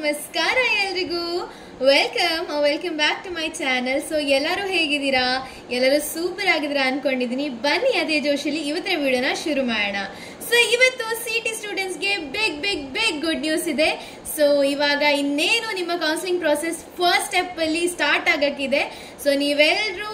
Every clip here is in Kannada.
ನಮಸ್ಕಾರ ಎಲ್ರಿಗೂ welcome back to my channel. So ಎಲ್ಲರೂ ಹೇಗಿದ್ದೀರಾ? ಎಲ್ಲರೂ ಸೂಪರ್ ಆಗಿದ್ದೀರಾ ಅನ್ಕೊಂಡಿದ್ದೀನಿ. ಬನ್ನಿ ಅದೇ ಜೋಶಲ್ಲಿ ಇವತ್ತಿನ ವಿಡಿಯೋನ ಶುರು ಮಾಡೋಣ. ಸೊ ಇವತ್ತು ಸಿಟಿ ಸ್ಟೂಡೆಂಟ್ಸ್ಗೆ ಬಿಗ್ ಗುಡ್ ನ್ಯೂಸ್ ಇದೆ. ಸೊ ಇವಾಗ ಇನ್ನೇನು ನಿಮ್ಮ ಕೌನ್ಸಿಲಿಂಗ್ ಪ್ರಾಸೆಸ್ ಫಸ್ಟ್ ಸ್ಟೆಪ್ ಅಲ್ಲಿ ಸ್ಟಾರ್ಟ್ ಆಗಕ್ಕಿದೆ. ಸೊ ನೀವೆಲ್ಲರೂ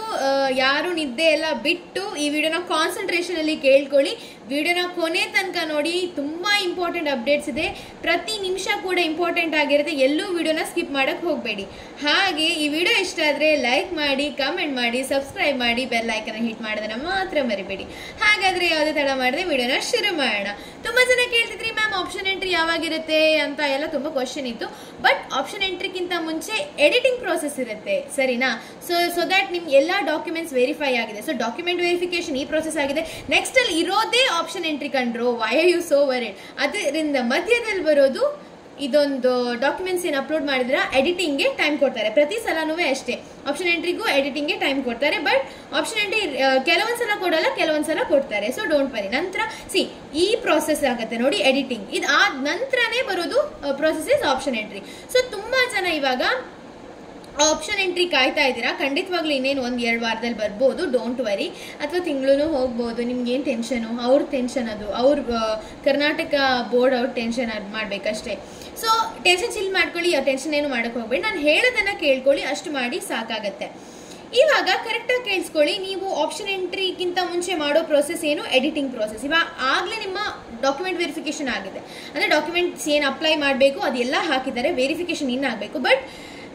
ಯಾರು ನಿದ್ದೆ ಎಲ್ಲ ಬಿಟ್ಟು ಈ ವಿಡಿಯೋನ ಕಾನ್ಸಂಟ್ರೇಷನ್ ಅಲ್ಲಿ ಕೇಳ್ಕೊಳ್ಳಿ. ವಿಡಿಯೋನ ಕೊನೆ ತನಕ ನೋಡಿ, ತುಂಬಾ ಇಂಪಾರ್ಟೆಂಟ್ ಅಪ್ಡೇಟ್ಸ್ ಇದೆ. ಪ್ರತಿ ನಿಮಿಷ ಕೂಡ ಇಂಪಾರ್ಟೆಂಟ್ ಆಗಿರುತ್ತೆ. ಎಲ್ಲೂ ವಿಡಿಯೋನ ಸ್ಕಿಪ್ ಮಾಡಕ್ ಹೋಗಬೇಡಿ. ಹಾಗೆ ಈ ವಿಡಿಯೋ ಇಷ್ಟ ಆದ್ರೆ ಲೈಕ್ ಮಾಡಿ, ಕಮೆಂಟ್ ಮಾಡಿ, ಸಬ್ಸ್ಕ್ರೈಬ್ ಮಾಡಿ, ಬೆಲ್ ಐಕನ್ ಹಿಟ್ ಮಾಡೋದನ್ನ ಮಾತ್ರ ಮರಿಬೇಡಿ. ಹಾಗಾದ್ರೆ ಯಾವುದೇ ತಡ ಮಾಡದೆ ವಿಡಿಯೋನ ಶುರು ಮಾಡೋಣ. ತುಂಬಾ ಜನ ಕೇಳ್ತಿದ್ರಿ ಮ್ಯಾಮ್ ಆಪ್ಷನ್ ಎಂಟ್ರಿ ಯಾವಾಗಿರುತ್ತೆ ಅಂತ ಎಲ್ಲ ತುಂಬಾ ಕ್ವಶನ್ ಇತ್ತು. ಬಟ್ ಆಪ್ಷನ್ ಎಂಟ್ರಿಗಿಂತ ಮುಂಚೆ ಎಡಿಟಿಂಗ್ ಪ್ರೋಸೆಸ್ ಇರುತ್ತೆ, ಸರಿನಾ? ಸೊ ದಟ್ ನಿಮ್ ಎಲ್ಲಾ ಡಾಕ್ಯುಮೆಂಟ್ಸ್ ವೆರಿಫೈ ಆಗಿದೆ. ಸೊ ಡಾಕ್ಯುಮೆಂಟ್ ವೆರಿಫಿಕೇಶನ್ ಈ ಪ್ರೋಸೆಸ್ ಆಗಿದೆ. ನೆಕ್ಸ್ಟ್ ಅಲ್ಲಿ ಇರೋದೇ ಆಪ್ಷನ್ ಎಂಟ್ರಿ ಕಂಡ್ರು. Why are you so worried? ಅದರಿಂದ ಮಧ್ಯದಲ್ಲಿ ಬರೋದು ಇದೊಂದು ಡಾಕ್ಯುಮೆಂಟ್ಸ್ ಏನು ಅಪ್ಲೋಡ್ ಮಾಡಿದ್ರೆ ಎಡಿಟಿಂಗ್ಗೆ ಟೈಮ್ ಕೊಡ್ತಾರೆ. ಪ್ರತಿ ಸಲನೂ ಅಷ್ಟೇ, ಆಪ್ಷನ್ ಎಂಟ್ರಿಗೂ ಎಡಿಟಿಂಗ್ಗೆ ಟೈಮ್ ಕೊಡ್ತಾರೆ. ಬಟ್ ಆಪ್ಷನ್ ಎಂಟ್ರಿ ಕೆಲವೊಂದ್ಸಲ ಕೊಡಲ್ಲ, ಕೆಲವೊಂದ್ಸಲ ಕೊಡ್ತಾರೆ. So don't worry. ನಂತರ ಈ ಪ್ರೋಸೆಸ್ ಆಗುತ್ತೆ ನೋಡಿ, ಎಡಿಟಿಂಗ್. ಇದು ಆದ ನಂತರನೇ ಬರೋದು process is option entry. So ತುಂಬಾ ಜನ ಇವಾಗ ಆಪ್ಷನ್ ಎಂಟ್ರಿ ಕಾಯ್ತಾ ಇದ್ದೀರಾ. ಖಂಡಿತವಾಗ್ಲೂ ಇನ್ನೇನು 1-2 ವಾರದಲ್ಲಿ ಬರ್ಬೋದು. Don't worry. ಅಥವಾ ತಿಂಗಳು ಹೋಗ್ಬೋದು. ನಿಮ್ಗೆ ಏನು ಟೆನ್ಷನು? ಅವ್ರ ಟೆನ್ಷನ್ ಅದು. ಅವ್ರ ಕರ್ನಾಟಕ ಬೋರ್ಡ್ ಅವ್ರ ಟೆನ್ಷನ್ ಅದು ಮಾಡ್ಬೇಕಷ್ಟೇ. ಸೊ ಟೆನ್ಷನ್ ಚಿಲ್ ಮಾಡ್ಕೊಳ್ಳಿ, ಟೆನ್ಷನ್ ಏನು ಮಾಡಕ್ ಹೋಗ್ಬೇಡಿ. ನಾನು ಹೇಳೋದನ್ನ ಕೇಳ್ಕೊಳ್ಳಿ, ಅಷ್ಟು ಮಾಡಿ ಸಾಕಾಗತ್ತೆ. ಇವಾಗ ಕರೆಕ್ಟಾಗಿ ಕೇಳಿಸ್ಕೊಳ್ಳಿ. ನೀವು ಆಪ್ಷನ್ ಎಂಟ್ರಿಗಿಂತ ಮುಂಚೆ ಮಾಡೋ ಪ್ರೋಸೆಸ್ ಏನು? Editing process. ಇವಾಗ ಆಗ್ಲೇ ನಿಮ್ಮ ಡಾಕ್ಯುಮೆಂಟ್ ವೆರಿಫಿಕೇಶನ್ ಆಗಿದೆ. ಅಂದ್ರೆ ಡಾಕ್ಯುಮೆಂಟ್ಸ್ ಏನು ಅಪ್ಲೈ ಮಾಡಬೇಕು ಅದೆಲ್ಲ ಹಾಕಿದ್ದಾರೆ. ವೆರಿಫಿಕೇಶನ್ ಇನ್ನಾಗಬೇಕು. ಬಟ್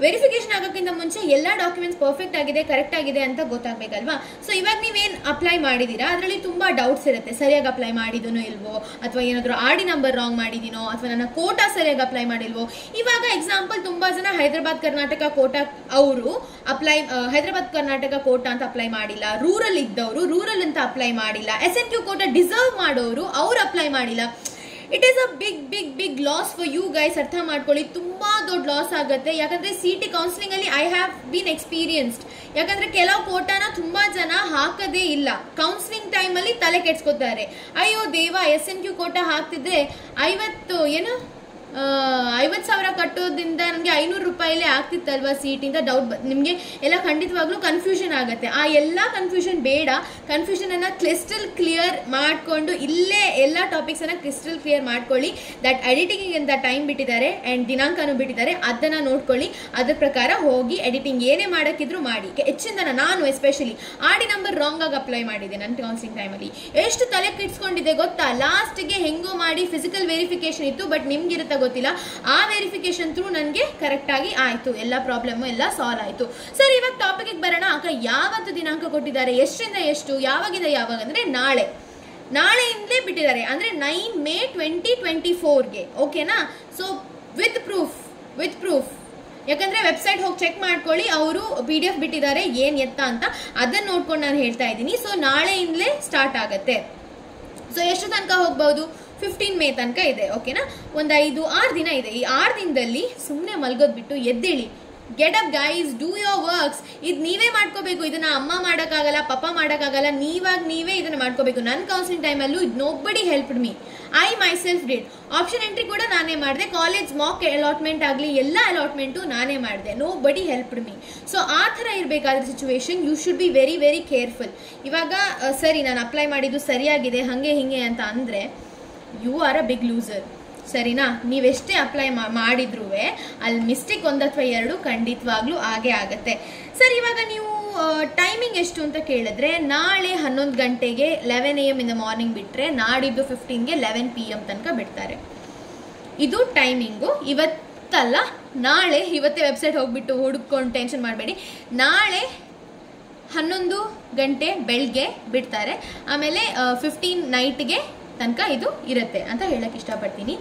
ವೆರಿಫಿಕೇಶನ್ ಆಗೋಕ್ಕಿಂತ ಮುಂಚೆ ಎಲ್ಲ ಡಾಕ್ಯುಮೆಂಟ್ಸ್ ಪರ್ಫೆಕ್ಟ್ ಆಗಿದೆ, ಕರೆಕ್ಟ್ ಆಗಿದೆ ಅಂತ ಗೊತ್ತಾಗಬೇಕಲ್ವಾ? ಸೊ ಇವಾಗ ನೀವೇನು ಅಪ್ಲೈ ಮಾಡಿದ್ದೀರಾ ಅದರಲ್ಲಿ ತುಂಬ ಡೌಟ್ಸ್ ಇರುತ್ತೆ. ಸರಿಯಾಗಿ ಅಪ್ಲೈ ಮಾಡಿದನೋ ಇಲ್ವೋ, ಅಥವಾ ಏನಾದರೂ ಆರ್.ಡಿ ನಂಬರ್ ರಾಂಗ್ ಮಾಡಿದ್ದೀನೋ, ಅಥವಾ ನನ್ನ ಕೋಟಾ ಸರಿಯಾಗಿ ಅಪ್ಲೈ ಮಾಡಿಲ್ವೋ. ಇವಾಗ ಎಕ್ಸಾಂಪಲ್ ತುಂಬ ಜನ ಹೈದರಾಬಾದ್ ಕರ್ನಾಟಕ ಕೋಟಾ ಅವರು ಹೈದರಾಬಾದ್ ಕರ್ನಾಟಕ ಕೋಟಾ ಅಂತ ಅಪ್ಲೈ ಮಾಡಿಲ್ಲ. ರೂರಲ್ ಇದ್ದವರು ರೂರಲ್ ಅಂತ ಅಪ್ಲೈ ಮಾಡಿಲ್ಲ. SNQ ಕೋಟಾ ಡಿಸರ್ವ್ ಮಾಡೋರು ಅವ್ರು ಅಪ್ಲೈ ಮಾಡಿಲ್ಲ. It is a big loss for you guys. ಅರ್ಥ ಮಾಡ್ಕೊಳ್ಳಿ, ತುಂಬಾ ದೊಡ್ಡ ಲಾಸ್ ಆಗುತ್ತೆ. ಯಾಕಂದ್ರೆ ಸಿಟಿ ಕೌನ್ಸಿಲಿಂಗ್ ಅಲ್ಲಿ ಐ ಹ್ಯಾವ್ ಬೀನ್ ಎಕ್ಸ್ಪೀರಿಯನ್ಸ್ಡ್. ಯಾಕಂದ್ರೆ ಕೆಲವು ಕೋಟಾನ ತುಂಬಾ ಜನ ಹಾಕದೇ ಇಲ್ಲ. ಕೌನ್ಸಿಲಿಂಗ್ ಟೈಮ್ ಅಲ್ಲಿ ತಲೆ ಕೆಡ್ಸ್ಕೊತಾರೆ. ಅಯ್ಯೋ ದೇವ, SNQ ಕೋಟಾ ಹಾಕ್ತಿದ್ರೆ 50,000 ಕಟ್ಟೋದ್ರಿಂದ ನನಗೆ 500 ರೂಪಾಯಿಲೇ ಆಗ್ತಿತ್ತಲ್ವಾ ಸೀಟ್ ಇಂದ ಡೌಟ್ ನಿಮಗೆ ಎಲ್ಲ ಖಂಡಿತವಾಗ್ಲೂ ಕನ್ಫ್ಯೂಷನ್ ಆಗುತ್ತೆ. ಆ ಎಲ್ಲ ಕನ್ಫ್ಯೂಷನ್ ಬೇಡ. ಕನ್ಫ್ಯೂಷನ್ ಅನ್ನ ಕ್ರಿಸ್ಟಲ್ ಕ್ಲಿಯರ್ ಮಾಡ್ಕೊಂಡು ಇಲ್ಲೇ ಎಲ್ಲ ಟಾಪಿಕ್ಸ್ ಅನ್ನ ಕ್ರಿಸ್ಟಲ್ ಕ್ಲಿಯರ್ ಮಾಡ್ಕೊಳ್ಳಿ. ದಟ್ ಎಡಿಟಿಂಗ್ ಅಂತ ಟೈಮ್ ಬಿಟ್ಟಿದ್ದಾರೆ ಅಂಡ್ ದಿನಾಂಕನೂ ಬಿಟ್ಟಿದ್ದಾರೆ. ಅದನ್ನ ನೋಡ್ಕೊಳ್ಳಿ. ಅದ್ರ ಪ್ರಕಾರ ಹೋಗಿ ಎಡಿಟಿಂಗ್ ಏನೇ ಮಾಡಕ್ಕಿದ್ರು ಮಾಡಿ. ಹೆಚ್ಚಿಂದ ನಾನು ಎಸ್ಪೆಷಲಿ ಆರ್.ಡಿ ನಂಬರ್ ರಾಂಗ್ ಆಗಿ ಅಪ್ಲೈ ಮಾಡಿದೆ ನನ್ನ ಕೌನ್ಸಿಲಿಂಗ್ ಟೈಮಲ್ಲಿ. ಎಷ್ಟು ತಲೆ ಕಿಡ್ಸ್ಕೊಂಡಿದೆ ಗೊತ್ತಾ? ಲಾಸ್ಟ್ಗೆ ಹೆಂಗೋ ಮಾಡಿ ಫಿಸಿಕಲ್ ವೆರಿಫಿಕೇಶನ್ ಇತ್ತು, ಬಟ್ ನಿಮ್ಗಿರುತ್ತೆ ಗೊತ್ತಿಲ್ಲ. ಆ ವೆರಿಫಿಕೇಶನ್ ಥ್ರೂ ನನಗೆ ಕರೆಕ್ಟ್ ಆಗಿ ಆಯ್ತು. ಎಲ್ಲ ಪ್ರಾಬ್ಲಮ್ ಎಲ್ಲ ಸಾಲ್ವ್ ಆಯ್ತು. ಸರಿ, ಇವಾಗ ಟಾಪಿಕ್ ಬರೋಣ. ಯಾವತ್ತು ದಿನಾಂಕ ಕೊಟ್ಟಿದ್ದಾರೆ, ಎಷ್ಟರಿಂದ ಎಷ್ಟು, ಯಾವಾಗ ಅಂದ್ರೆ ನಾಳೆಯಿಂದಲೇ ಬಿಟ್ಟಿದ್ದಾರೆ. ಅಂದ್ರೆ 9 ಮೇ 2024ಗೆ. ಓಕೆನಾ? So with proof. ಯಾಕಂದ್ರೆ ವೆಬ್ಸೈಟ್ ಹೋಗಿ ಚೆಕ್ ಮಾಡ್ಕೊಳ್ಳಿ. ಅವರು PDF ಬಿಟ್ಟಿದ್ದಾರೆ ಏನ್ ಎತ್ತ ಅಂತ. ಅದನ್ನ ನೋಡ್ಕೊಂಡು ನಾನು ಹೇಳ್ತಾ ಇದ್ದೀನಿ. ಸೊ ನಾಳೆಯಿಂದಲೇ ಸ್ಟಾರ್ಟ್ ಆಗತ್ತೆ. ಸೊ ಎಷ್ಟು ತನಕ ಹೋಗ್ಬಹುದು? 15 ಮೇ ತನಕ ಇದೆ. ಓಕೆನಾ? ಒಂದು 5-6 ದಿನ ಇದೆ. ಈ 6 ದಿನದಲ್ಲಿ ಸುಮ್ಮನೆ ಮಲ್ಗೋದ್ ಬಿಟ್ಟು ಎದ್ದೇಳಿ. Get up guys, do your works. ಇದು ನೀವೇ ಮಾಡ್ಕೋಬೇಕು. ಇದನ್ನ ಅಮ್ಮ ಮಾಡೋಕ್ಕಾಗಲ್ಲ, ಪಪ್ಪ ಮಾಡೋಕ್ಕಾಗಲ್ಲ. ನೀವೇ ಇದನ್ನ ಮಾಡ್ಕೋಬೇಕು. ನನ್ನ ಕೌನ್ಸಿಲಿಂಗ್ ಟೈಮಲ್ಲೂ nobody helped me. I my self did. Option entry ಕೂಡ ನಾನೇ ಮಾಡಿದೆ. ಕಾಲೇಜ್ ಮಾಕ್ ಅಲಾಟ್ಮೆಂಟ್ ಆಗಲಿ, ಎಲ್ಲ ಅಲಾಟ್ಮೆಂಟು ನಾನೇ ಮಾಡಿದೆ. Nobody helped me. ಸೊ ಆ ಥರ ಇರಬೇಕಾದ್ರೆ situation you should be very careful. ಇವಾಗ ಸರಿ, ನಾನು ಅಪ್ಲೈ ಮಾಡಿದ್ದು ಸರಿಯಾಗಿದೆ ಹಾಗೆ ಹಿಂಗೆ ಅಂತ ಅಂದರೆ you are a big loser. ಸರಿನಾ? ನೀವೆಷ್ಟೇ ಅಪ್ಲೈ ಮಾಡಿದ್ರೂ ಅಲ್ಲಿ ಮಿಸ್ಟೇಕ್ 1 ಅಥವಾ 2 ಖಂಡಿತವಾಗ್ಲೂ ಆಗೇ ಆಗತ್ತೆ. ಸರಿ, ಇವಾಗ ನೀವು ಟೈಮಿಂಗ್ ಎಷ್ಟು ಅಂತ ಕೇಳಿದ್ರೆ ನಾಳೆ 11 ಗಂಟೆಗೆ 11 AM ಇನ್ ದ ಮಾರ್ನಿಂಗ್ ಬಿಟ್ಟರೆ ನಾಡಿದ್ದು 15ಗೆ 11 PM ತನಕ ಬಿಡ್ತಾರೆ. ಇದು ಟೈಮಿಂಗು. ಇವತ್ತಲ್ಲ, ನಾಳೆ. ಇವತ್ತೇ ವೆಬ್ಸೈಟ್ ಹೋಗ್ಬಿಟ್ಟು ಹುಡುಕೊಂಡು ಟೆನ್ಷನ್ ಮಾಡಬೇಡಿ. ನಾಳೆ 11 ಗಂಟೆ ಬೆಳಗ್ಗೆ ಬಿಡ್ತಾರೆ. ಆಮೇಲೆ 15 ನೈಟ್ಗೆ ತನಕ ಇದು ಇರುತ್ತೆ ಅಂತ ಹೇಳಕ್ ಇಷ್ಟಪಡ್ತೀನಿ.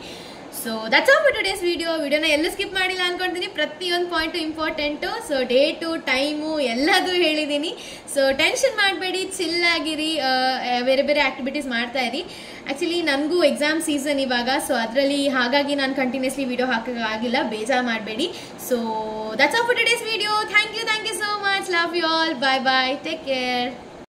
So that's all for today's ವಿಡಿಯೋನ ಎಲ್ಲೂ ಸ್ಕಿಪ್ ಮಾಡಿಲ್ಲ ಅನ್ಕೊಂತೀನಿ. ಪ್ರತಿಯೊಂದು point important. So date, time ಎಲ್ಲದೂ ಹೇಳಿದ್ದೀನಿ. ಸೊ ಟೆನ್ಷನ್ ಮಾಡಬೇಡಿ, ಚಿಲ್ ಆಗಿರಿ. ಬೇರೆ ಆಕ್ಟಿವಿಟೀಸ್ ಮಾಡ್ತಾ ಇರಿ. ಆ್ಯಕ್ಚುಲಿ ನನಗೂ ಎಕ್ಸಾಮ್ ಸೀಸನ್ ಇವಾಗ. ಸೊ ಅದರಲ್ಲಿ ಹಾಗಾಗಿ ನಾನು ಕಂಟಿನ್ಯೂಸ್ಲಿ ವಿಡಿಯೋ ಹಾಕೋಕ್ಕಾಗಿಲ್ಲ, ಬೇಜಾರು ಮಾಡಬೇಡಿ. So that's all for today's video. Thank you so much. Love you all. Bye. Take care.